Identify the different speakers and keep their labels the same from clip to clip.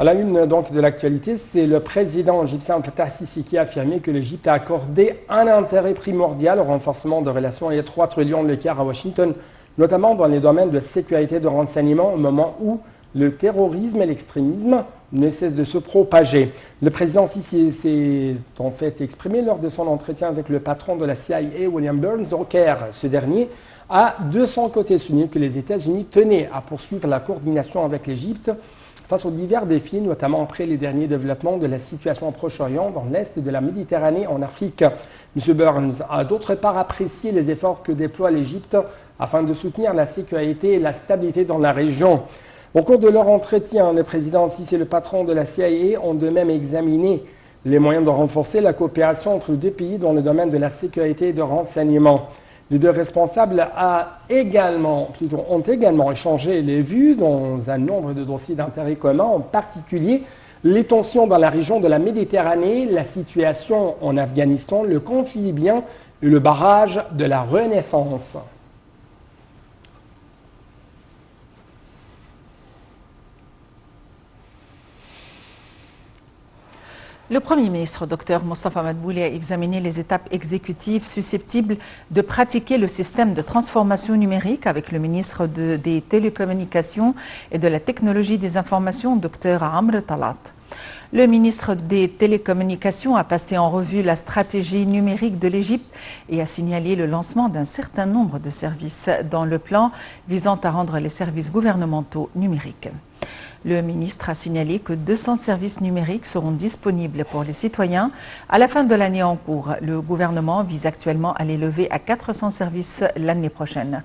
Speaker 1: À la une donc, de l'actualité, c'est le président égyptien Fattah Sisi qui a affirmé que l'Égypte a accordé un intérêt primordial au renforcement de relations étroites reliant le Caire à Washington, notamment dans les domaines de sécurité et de renseignement, au moment où le terrorisme et l'extrémisme ne cessent de se propager. Le président Sisi s'est en fait exprimé lors de son entretien avec le patron de la CIA, William Burns, au Caire. Ce dernier a de son côté souligné que les États-Unis tenaient à poursuivre la coordination avec l'Égypte face aux divers défis, notamment après les derniers développements de la situation au Proche-Orient, dans l'Est de la Méditerranée, en Afrique. M. Burns a d'autre part apprécié les efforts que déploie l'Égypte afin de soutenir la sécurité et la stabilité dans la région. Au cours de leur entretien, le président Sisi et le patron de la CIA ont de même examiné les moyens de renforcer la coopération entre les deux pays dans le domaine de la sécurité et de renseignement. Les deux responsables ont également échangé les vues dans un nombre de dossiers d'intérêt commun, en particulier les tensions dans la région de la Méditerranée, la situation en Afghanistan, le conflit libyen et le barrage de la Renaissance.
Speaker 2: Le Premier ministre, Dr Mostafa Madbouli, a examiné les étapes exécutives susceptibles de pratiquer le système de transformation numérique avec le ministre des Télécommunications et de la Technologie des Informations, Dr Amr Talat. Le ministre des Télécommunications a passé en revue la stratégie numérique de l'Égypte et a signalé le lancement d'un certain nombre de services dans le plan visant à rendre les services gouvernementaux numériques. Le ministre a signalé que 200 services numériques seront disponibles pour les citoyens à la fin de l'année en cours. Le gouvernement vise actuellement à les lever à 400 services l'année prochaine.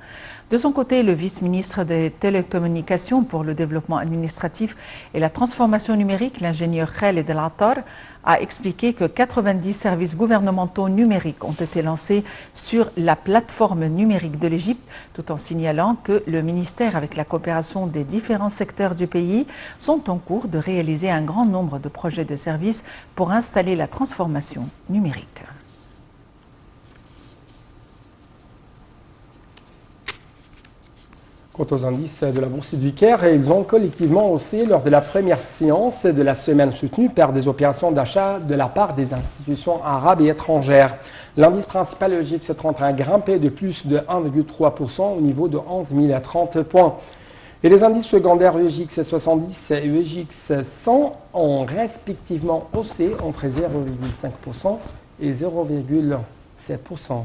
Speaker 2: De son côté, le vice-ministre des Télécommunications pour le développement administratif et la transformation numérique, l'ingénieur Khaled El Attar, a expliqué que 90 services gouvernementaux numériques ont été lancés sur la plateforme numérique de l'Égypte, tout en signalant que le ministère, avec la coopération des différents secteurs du pays, sont en cours de réaliser un grand nombre de projets de services pour installer la transformation numérique.
Speaker 1: Quant aux indices de la Bourse du Caire, ils ont collectivement haussé lors de la première séance de la semaine soutenue par des opérations d'achat de la part des institutions arabes et étrangères. L'indice principal EGX 30 a grimpé de plus de 1,3% au niveau de 11 030 points. Et les indices secondaires EGX 70 et EGX 100 ont respectivement haussé entre 0,5% et 0,7%.